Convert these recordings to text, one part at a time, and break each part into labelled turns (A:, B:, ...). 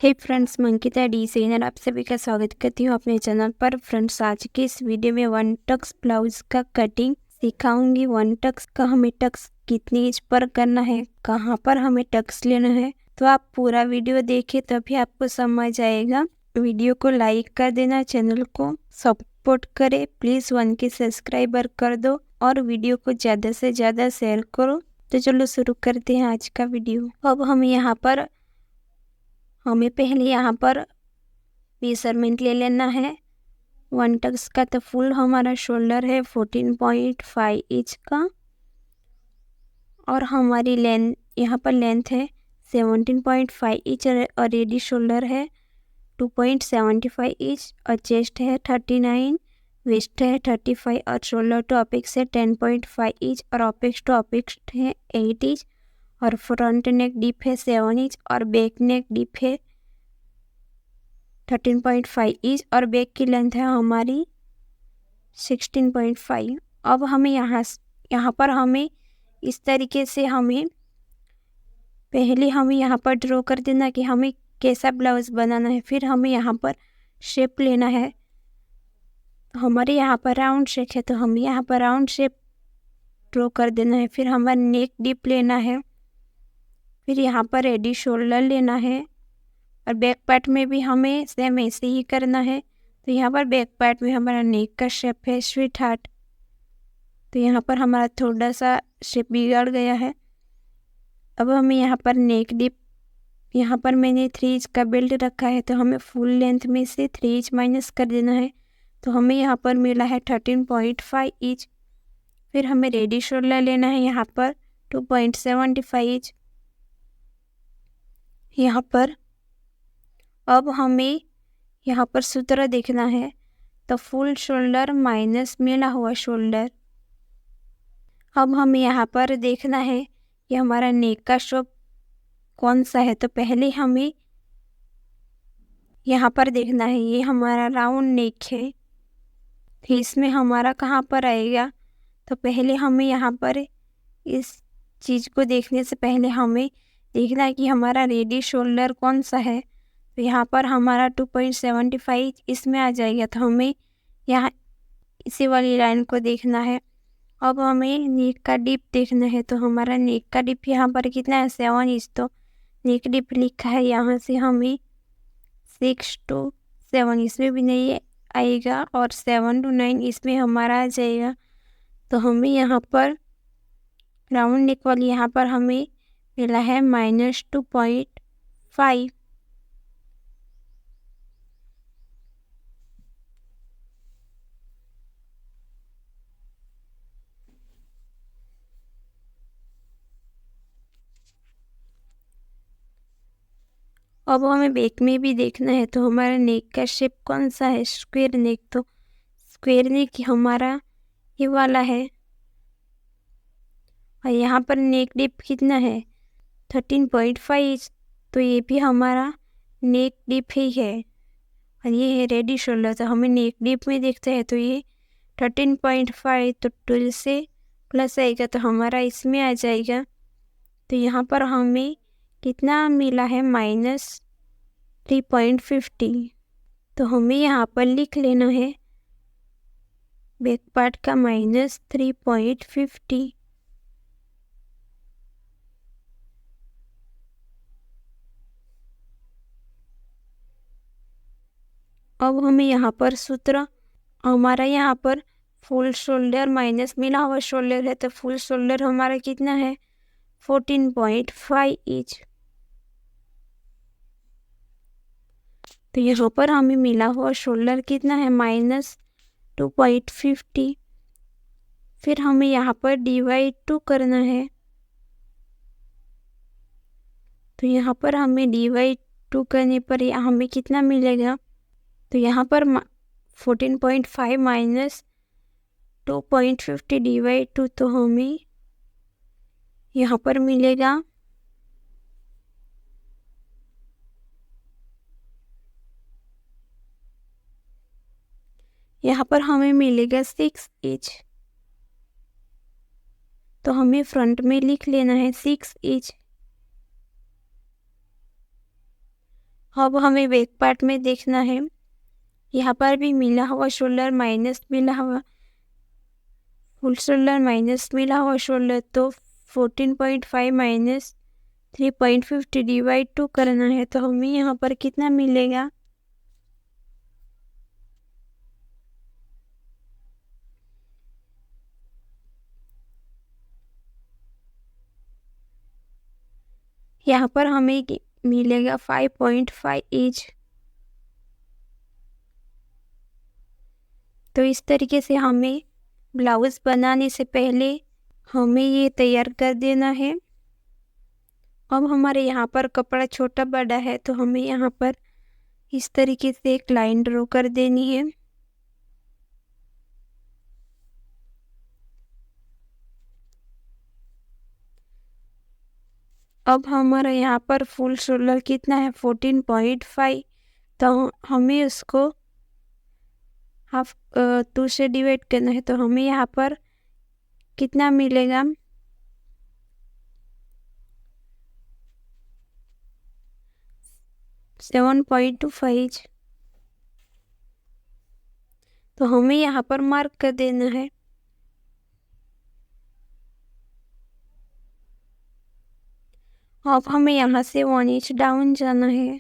A: हे friends, मैं Ankita designer आप सभी का स्वागत करती हूँ अपने चैनल पर। फ्रेंड्स, आज के इस वीडियो में वन टक्स ब्लाउज का कटिंग सिखाऊंगी। वन टक्स का हमें टक्स कितनी इंच पर करना है, कहाँ पर हमें टक्स लेना है, तो आप पूरा वीडियो देखें तभी आपको समझ आएगा। वीडियो को लाइक कर देना, चैनल को सपोर्ट करे, प्लीज 1K सब्सक्राइबर कर दो और वीडियो को ज़्यादा से ज़्यादा शेयर करो। तो चलो शुरू करते हैं आज का वीडियो। अब हमें पहले यहाँ पर मेजरमेंट ले लेना है वन टक्स का। तो फुल हमारा शोल्डर है 14.5 इंच का और हमारी लेंथ यहाँ पर लेंथ है 17.5 इंच और रेडी शोल्डर है 2.75 इंच और चेस्ट है 39, वेस्ट है 35 और शोल्डर टू अपेक्स है 10.5 इंच और अपेक्स टू अपेक्स है 8 इंच और फ्रंट नेक डीप है 7 इंच और बैक नेक डीप है 13.5 इंच और बैक की लेंथ है हमारी 16.5। अब हमें यहाँ पर हमें इस तरीके से पहले हमें यहाँ पर ड्रॉ कर देना कि हमें कैसा ब्लाउज बनाना है। फिर हमें यहाँ पर शेप लेना है। हमारे यहाँ पर राउंड शेप है तो हमें यहाँ पर राउंड शेप ड्रॉ कर देना है। फिर हमारा नेक डीप लेना है, फिर यहाँ पर रेडी शोल्डर लेना है और बैक पार्ट में भी हमें सेम ऐसे ही करना है। तो यहाँ पर बैक पार्ट में हमारा नेक का शेप है स्वीट हार्ट, तो यहाँ पर हमारा थोड़ा सा शेप बिगड़ गया है। अब हमें यहाँ पर नेक डीप, यहाँ पर मैंने 3 इंच का बेल्ट रखा है तो हमें फुल लेंथ में से 3 इंच माइनस कर देना है। तो हमें यहाँ पर मिला है 13.5 इंच। फिर हमें रेडी शोल्डर लेना है यहाँ पर 2.75 इंच यहाँ पर। अब हमें यहाँ पर सूत्र देखना है तो फुल शोल्डर माइनस मिला हुआ शोल्डर। अब हमें यहाँ पर देखना है कि हमारा नेक का शेप कौन सा है। तो पहले हमें यहाँ पर देखना है, ये हमारा राउंड नेक है तो इसमें हमारा कहाँ पर आएगा। तो पहले हमें यहाँ पर इस चीज़ को देखने से पहले हमें देखना है कि हमारा रेडी शोल्डर कौन सा है। तो यहाँ पर हमारा 2.75 इसमें आ जाएगा। तो हमें यहाँ इसी वाली लाइन को देखना है। अब हमें नेक का डिप देखना है तो हमारा नेक का डिप यहाँ पर कितना है 7 इंच। तो नेक डिप लिखा है, यहाँ से हमें 6 to 7 इसमें भी नहीं आएगा और 7 to 9 इसमें हमारा आ जाएगा। तो हमें यहाँ पर राउंड नेक वाली यहाँ पर हमें मिला है -2.5। अब हमें बैक में भी देखना है तो हमारा नेक का शेप कौन सा है, स्क्वायर नेक। तो स्क्वायर नेक हमारा ये वाला है और यहाँ पर नेक डिप कितना है 13.5। तो ये भी हमारा नेक डिप ही है और ये है रेडी शोल्डर। तो हमें नेक डिप में देखते हैं तो ये 13.5 तो 12 से प्लस आएगा तो हमारा इसमें आ जाएगा। तो यहाँ पर हमें कितना मिला है -3.50। तो हमें यहाँ पर लिख लेना है बैक पार्ट का -3.50। अब हमें यहाँ पर सूत्र, हमारा यहाँ पर फुल शोल्डर माइनस मिला हुआ शोल्डर है तो फुल शोल्डर हमारा कितना है 14.5 इंच। तो यहाँ पर हमें मिला हुआ शोल्डर कितना है -2.50। फिर हमें यहाँ पर डिवाइड 2 करना है तो यहाँ पर हमें डिवाइड 2 करने पर हमें कितना मिलेगा। तो यहाँ पर 14.5 माइनस 2.50 डिवाइड 2 तो हमें यहाँ पर मिलेगा यहाँ पर हमें मिलेगा 6 इंच। तो हमें फ्रंट में लिख लेना है 6 इंच। अब हमें बैक पार्ट में देखना है, यहाँ पर भी मिला हुआ शोल्डर माइनस मिला हुआ फुल शोल्डर माइनस मिला हुआ शोल्डर, तो 14.5 माइनस 3.50 डिवाइड 2 करना है, तो हमें यहाँ पर कितना मिलेगा, यहाँ पर हमें मिलेगा 5.5 इंच। तो इस तरीके से हमें ब्लाउज बनाने से पहले हमें ये तैयार कर देना है। अब हमारे यहाँ पर कपड़ा छोटा बड़ा है, तो हमें यहाँ पर इस तरीके से एक लाइन ड्रॉ कर देनी है। अब हमारा यहाँ पर फुल शोल्डर कितना है 14.5, तो हमें उसको हाफ 2 से डिवाइड करना है, तो हमें यहाँ पर कितना मिलेगा, 7.25। तो हमें यहाँ पर मार्क कर देना है। अब हमें यहाँ से 1 इंच डाउन जाना है।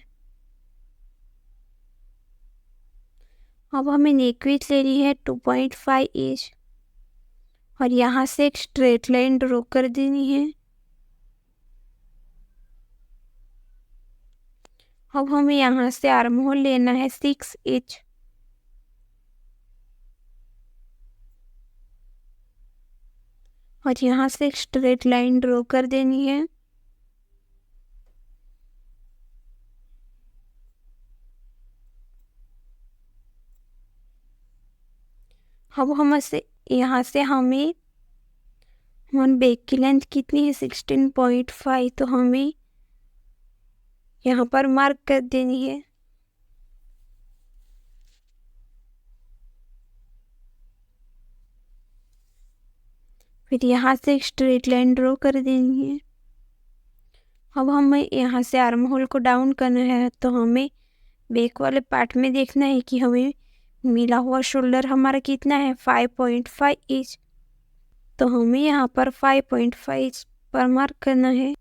A: अब हमें नेक विड्थ लेनी है 2.5 इंच और यहाँ से एक स्ट्रेट लाइन ड्रॉ कर देनी है। अब हमें यहाँ से आर्म होल लेना है 6 इंच और यहाँ से एक स्ट्रेट लाइन ड्रॉ कर देनी है। अब हम से यहाँ से हमें बैक की लेंथ कितनी है 16.5, तो हमें यहाँ पर मार्क कर देनी है। फिर यहाँ से एक स्ट्रेट लाइन ड्रॉ कर देनी है। अब हमें यहाँ से आर्म होल को डाउन करना है, तो हमें बैक वाले पार्ट में देखना है कि हमें मिला हुआ शोल्डर हमारा कितना है 5.5 इंच, तो हमें यहाँ पर 5.5 इंच पर मार्क करना है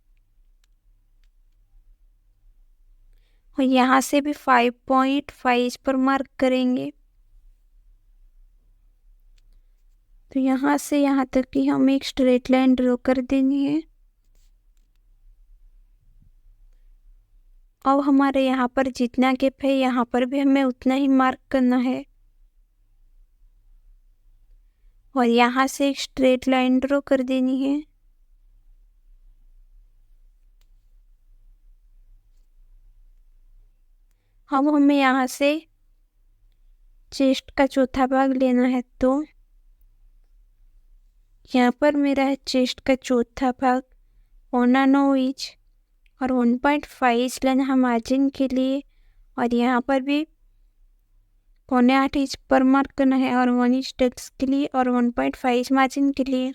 A: और यहाँ से भी 5.5 इंच पर मार्क करेंगे। तो यहाँ से यहाँ तक की हमें एक स्ट्रेट लाइन ड्रॉ कर देनी है। अब हमारे यहाँ पर जितना गैप है यहाँ पर भी हमें उतना ही मार्क करना है और यहाँ से एक स्ट्रेट लाइन ड्रॉ कर देनी है। अब हमें यहाँ से चेस्ट का चौथा भाग लेना है, तो यहाँ पर मेरा है चेस्ट का चौथा भाग 9 इंच और 1.5 इंच लेना है मार्जिन के लिए और यहाँ पर भी 8.25 इंच पर मार्क करना है और 1 इंच टक्स के लिए और 1.5 इंच मार्जिन के लिए।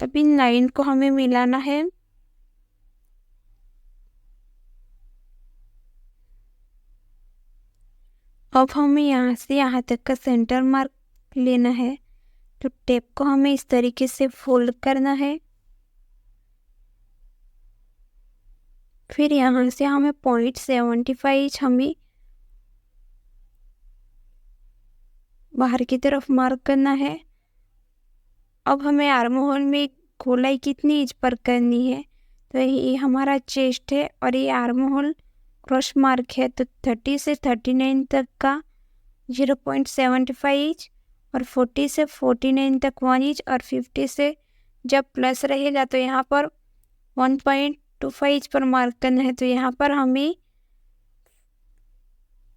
A: अब इन लाइन को हमें मिलाना है। अब हमें यहाँ से यहाँ तक का सेंटर मार्क लेना है, तो टेप को हमें इस तरीके से फोल्ड करना है। फिर यहाँ से हमें 0.75 इंच हमें बाहर की तरफ मार्क करना है। अब हमें आर्म होल में गोलाई कितनी इंच पर करनी है, तो ये हमारा चेस्ट है और ये आर्म होल क्रॉस मार्क है, तो 30 से 39 तक का 0.75 इंच और 40 से 49 तक 1 इंच और 50 से जब प्लस रहेगा तो यहाँ पर 1.25 इंच पर मार्क करना है। तो यहाँ पर हमें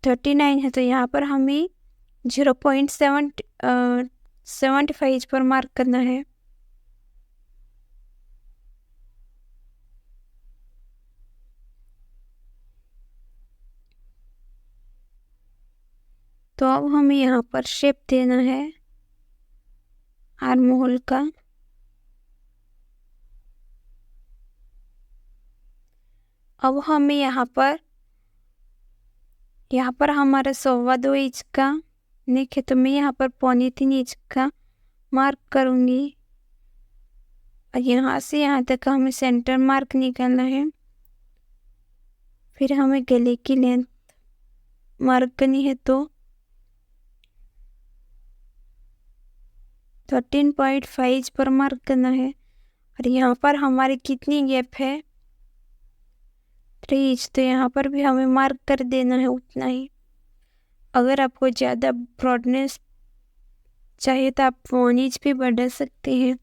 A: 39 है, तो यहाँ पर हमें 0.75 इंच पर मार्क करना है। तो अब हमें यहाँ पर शेप देना है आर्म होल का। अब हमें यहाँ पर हमारा 2.25 इंच का नेक है, तो मैं यहाँ पर 3.25 इंच का मार्क करूँगी और यहाँ से यहाँ तक हमें सेंटर मार्क निकालना है। फिर हमें गले की लेंथ मार्क करनी है, तो 13.5 पर मार्क करना है और यहाँ पर हमारी कितनी गैप है 3 इंच, तो यहाँ पर भी हमें मार्क कर देना है उतना ही। अगर आपको ज़्यादा ब्रॉडनेस चाहिए तो आप 1 इंच भी बढ़ा सकते हैं।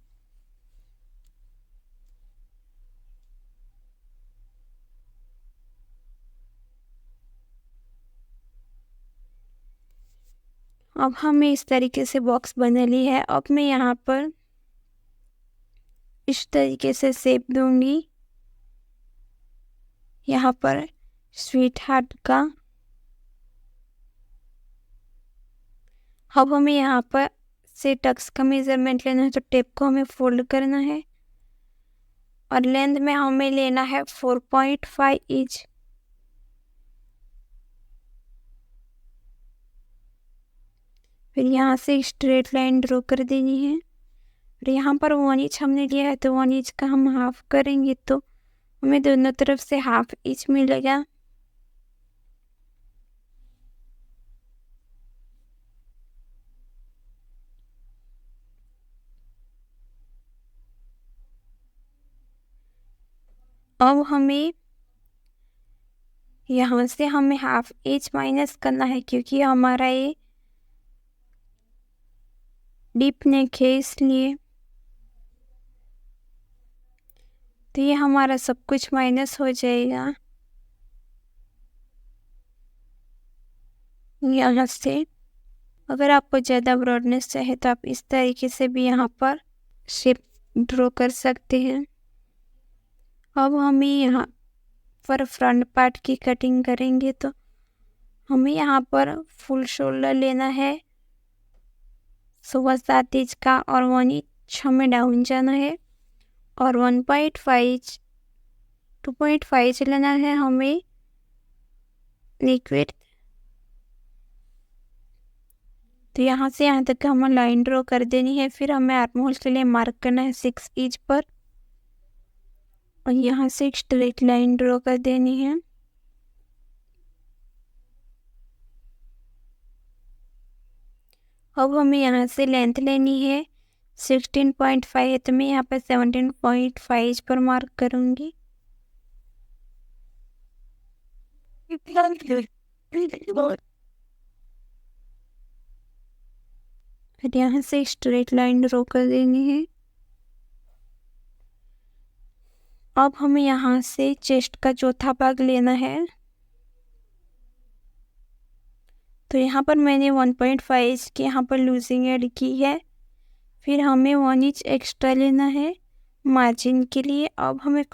A: अब हमें इस तरीके से बॉक्स बना ली है। अब मैं यहाँ पर इस तरीके से शेप दूंगी, यहाँ पर स्वीट हार्ट का। अब हमें यहाँ पर से टक्स का मेजरमेंट लेना है, तो टेप को हमें फोल्ड करना है और लेंथ में हमें लेना है 4.5 इंच। फिर यहाँ से स्ट्रेट लाइन ड्रॉ कर देनी है और यहाँ पर 1 इंच हमने लिया है, तो 1 इंच का हम हाफ करेंगे तो हमें दोनों तरफ से हाफ इंच मिलेगा। अब हमें यहाँ से हमें हाफ इंच माइनस करना है, क्योंकि हमारा ये डीप नेक है इसलिए। तो ये हमारा सब कुछ माइनस हो जाएगा यहाँ से। अगर आपको ज़्यादा ब्रॉडनेस चाहिए तो आप इस तरीके से भी यहाँ पर शेप ड्रॉ कर सकते हैं। अब हमें यहाँ पर फ्रंट पार्ट की कटिंग करेंगे, तो हमें यहाँ पर फुल शोल्डर लेना है 7.25 इंच का और 1 इंच हमें डाउन जाना है और 2.5 लेना है हमें लिक्विड। तो यहाँ से यहाँ तक हमें लाइन ड्रॉ कर देनी है। फिर हमें आर्म होल के लिए मार्क करना है 6 इंच पर और यहाँ से एक स्ट्रेट लाइन ड्रॉ कर देनी है। अब हमें यहाँ से लेंथ लेनी है 16.5 है, तो मैं यहाँ पर 17.5 पर मार्क करूँगी। फिर यहाँ से स्ट्रेट लाइन ड्रॉ कर देनी है। अब हमें यहाँ से चेस्ट का चौथा भाग लेना है, तो यहाँ पर मैंने 1.5 इंच की यहाँ पर लूजिंग ऐड की है। फिर हमें 1 इंच एक्स्ट्रा लेना है मार्जिन के लिए। अब हमें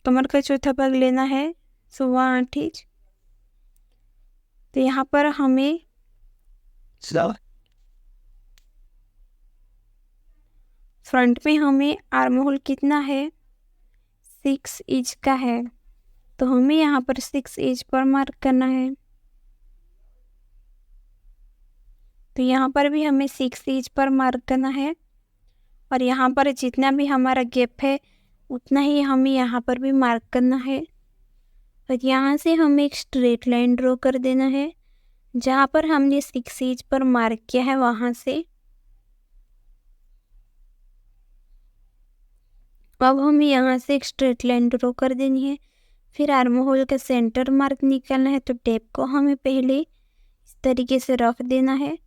A: कमर का चौथा भाग लेना है 8.25 इंच। तो यहाँ पर हमें फ्रंट में हमें आर्म होल कितना है 6 इंच का है, तो हमें यहाँ पर 6 इंच पर मार्क करना है। तो यहाँ पर भी हमें 6 इंच पर मार्क करना है और यहाँ पर जितना भी हमारा गैप है उतना ही हमें यहाँ पर भी मार्क करना है। और यहाँ से हमें एक स्ट्रेट लाइन ड्रॉ कर देना है, जहाँ पर हमने 6 इंच पर मार्क किया है वहाँ से। अब हमें यहाँ से एक स्ट्रेट लाइन ड्रॉ कर देनी है। फिर आर्म होल का सेंटर मार्क निकालना है, तो टेप को हमें पहले इस तरीके से रख देना है।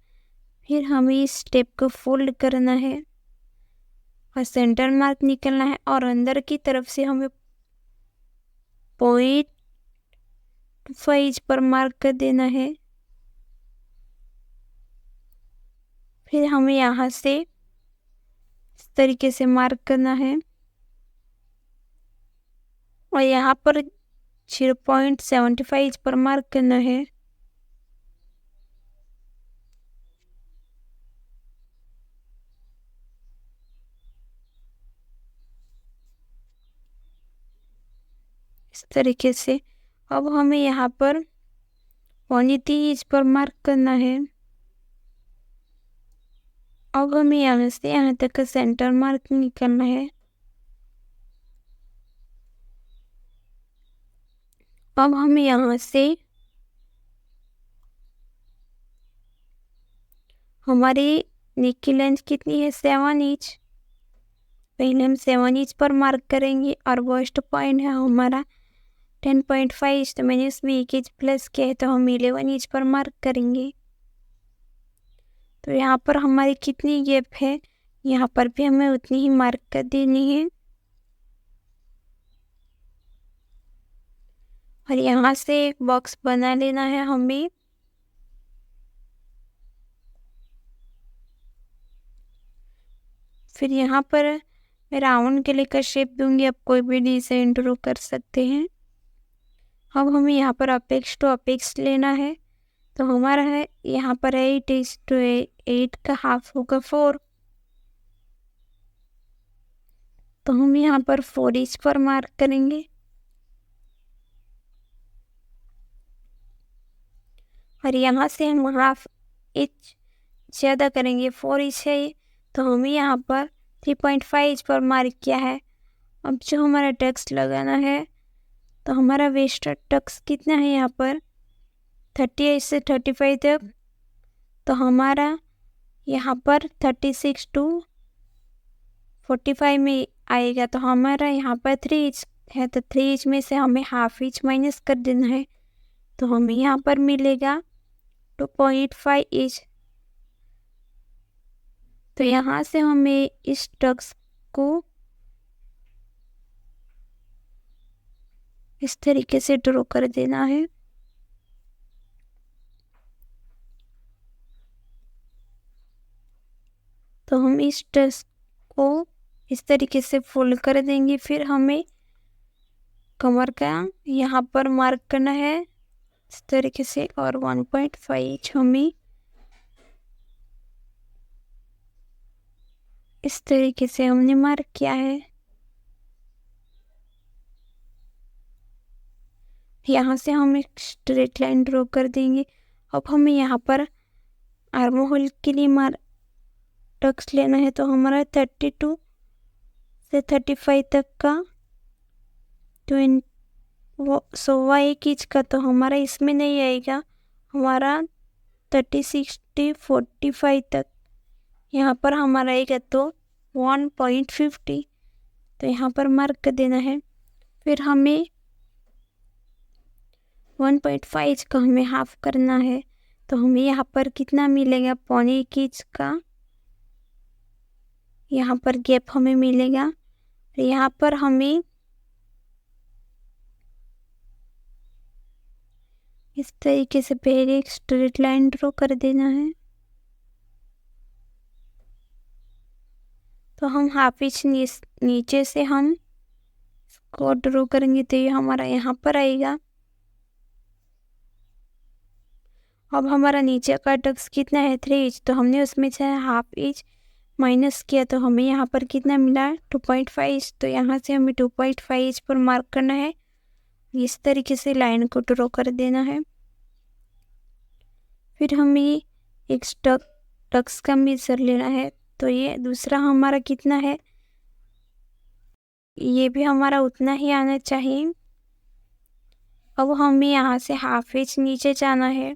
A: फिर हमें इस टेप को फोल्ड करना है और सेंटर मार्क निकालना है और अंदर की तरफ से हमें 0.5 इंच पर मार्क कर देना है। फिर हमें यहाँ से इस तरीके से मार्क करना है और यहाँ पर 0.75 इंच पर मार्क करना है। इस तरीके से। अब हमें यहाँ पर पौनी 3 इंच पर मार्क करना है। अब हमें यहाँ से यहाँ तक का सेंटर मार्क निकालना है। अब हमें यहाँ से हमारी नेक की लेंथ कितनी है 7 इंच। पहले हम 7 इंच पर मार्क करेंगे और वर्स्ट पॉइंट है हमारा 10.5 इंच, तो मैंने उसमें 1 इंच प्लस किया है, तो हम 11 इंच पर मार्क करेंगे। तो यहाँ पर हमारी कितनी गैप है, यहाँ पर भी हमें उतनी ही मार्क कर देनी है। और यहाँ से एक बॉक्स बना लेना है हमें। फिर यहाँ पर मैं राउंड के लिए का शेप दूंगी, आप कोई भी डिजाइन ड्रॉ कर सकते हैं। अब हमें यहाँ पर अपेक्स टू अपेक्स लेना है, तो हमारा है यहाँ पर 8 का हाफ होगा 4, तो हम यहाँ पर 4 इंच पर मार्क करेंगे। और यहाँ से हम हाफ इंच ज़्यादा करेंगे, 4 इंच है तो हमें यहाँ पर 3.5 इंच पर मार्क किया है। अब जो हमारा टक्स लगाना है, तो हमारा वेस्ट टक्स कितना है यहाँ पर 38 से 35 तक, तो हमारा यहाँ पर 36 टू 45 में आएगा, तो हमारा यहाँ पर 3 इंच है, तो 3 इंच में से हमें हाफ इंच माइनस कर देना है, तो हमें यहाँ पर मिलेगा 2.5 इंच। तो यहाँ से हमें इस टक्स को इस तरीके से ड्रॉ कर देना है। तो हम इस टक्स को इस तरीके से फोल्ड कर देंगे। फिर हमें कमर का यहाँ पर मार्क करना है इस तरीके से, और 1.5 इंच हमें इस तरीके से हमने मार्क किया है। यहाँ से हम एक स्ट्रेट लाइन ड्रॉ कर देंगे। अब हमें यहाँ पर आर्म होल के लिए टक्स लेना है, तो हमारा 32 से 35 तक का, तो वो 1 इंच का, तो हमारा इसमें नहीं आएगा, हमारा 36 से 45 तक यहाँ पर हमारा आएगा, तो 1.50, तो यहाँ पर मार्क कर देना है। फिर हमें 1.5 इंच का हमें हाफ करना है, तो हमें यहाँ पर कितना मिलेगा 1.25 इंच का यहाँ पर गैप हमें मिलेगा। यहाँ पर हमें इस तरीके से पहले एक स्ट्रेट लाइन ड्रॉ कर देना है। तो हम हाफ इंच नीचे से हम इसको ड्रॉ करेंगे, तो ये हमारा यहाँ पर आएगा। अब हमारा नीचे का टक्स कितना है 3 इंच, तो हमने उसमें से हाफ इंच माइनस किया, तो हमें यहाँ पर कितना मिला 2.5 इंच, तो यहाँ से हमें 2.5 इंच पर मार्क करना है। इस तरीके से लाइन को ड्रॉ कर देना है। फिर हमें एक टक्स का मेजर लेना है, तो ये दूसरा हमारा कितना है, ये भी हमारा उतना ही आना चाहिए। अब हमें यहाँ से हाफ इंच नीचे जाना है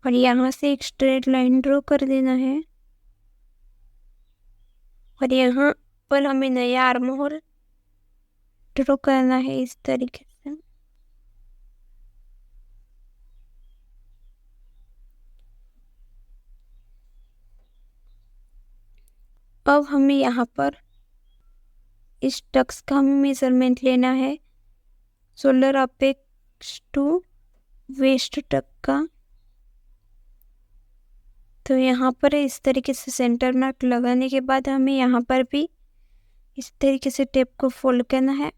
A: और यहाँ से एक स्ट्रेट लाइन ड्रॉ कर देना है। और यहाँ पर हमें नया आर्म होल ड्रॉ करना है इस तरीके से। अब हमें यहाँ पर इस टक्स का हमें मेजरमेंट लेना है, शोल्डर अपेक्स टू वेस्ट टक का। तो यहाँ पर इस तरीके से सेंटर मार्क लगाने के बाद हमें यहाँ पर भी इस तरीके से टेप को फोल्ड करना है,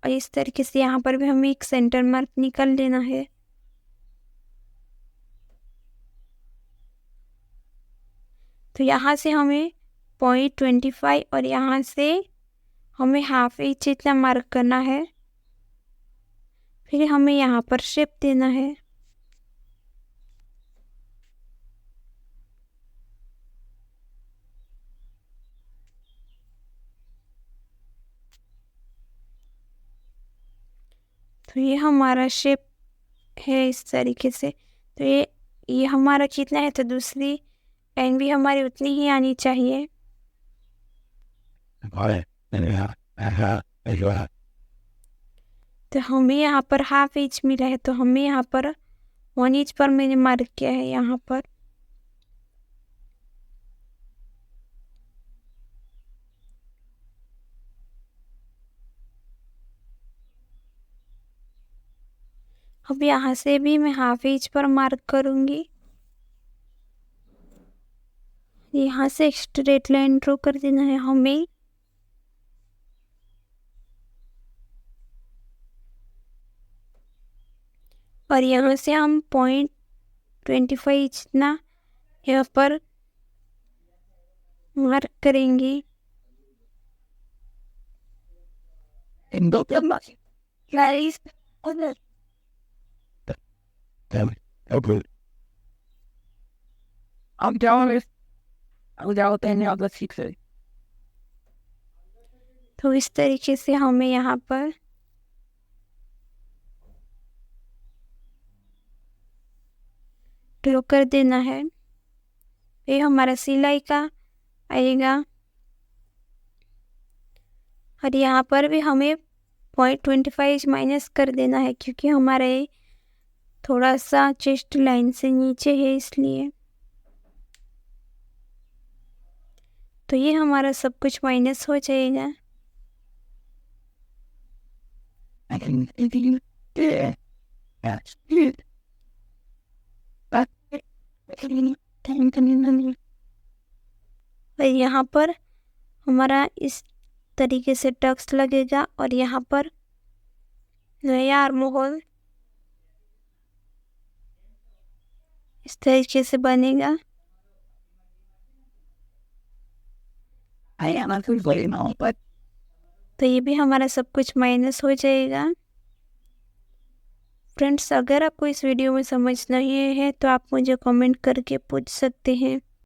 A: और इस तरीके से यहाँ पर भी हमें एक सेंटर मार्क निकाल लेना है। तो यहाँ से हमें 0.25 और यहाँ से हमें हाफ इंच इतना मार्क करना है। फिर हमें यहाँ पर शेप देना है। तो ये हमारा शेप है इस तरीके से। तो ये हमारा कितना है, तो दूसरी लाइन भी हमारी उतनी ही आनी चाहिए। तो हमें यहाँ पर हाफ इंच मिला है, तो हमें यहाँ पर 1 इंच पर मैंने मार्क किया है यहाँ पर। अब यहाँ से भी मैं हाफ इंच पर मार्क करूँगी। यहाँ से एक स्ट्रेट लाइन ड्रॉ कर देना है हमें। और यहाँ से हम 0.25 इतना यहाँ पर मार्क करेंगे। तो इस तरीके से हमें यहाँ पर ड्रॉ कर देना है। ये हमारा सिलाई का आएगा। और यहाँ पर भी हमें 0.25 माइनस कर देना है, क्योंकि हमारा ये थोड़ा सा चेस्ट लाइन से नीचे है इसलिए। तो ये हमारा सब कुछ माइनस हो जाएगा। और यहाँ पर हमारा इस तरीके से टक्स लगेगा। और यहाँ पर नया आर्म होल इस तरीके से बनेगा। तो ये भी हमारा सब कुछ माइनस हो जाएगा। फ्रेंड्स, अगर आपको इस वीडियो में समझ नहीं है तो आप मुझे कमेंट करके पूछ सकते हैं।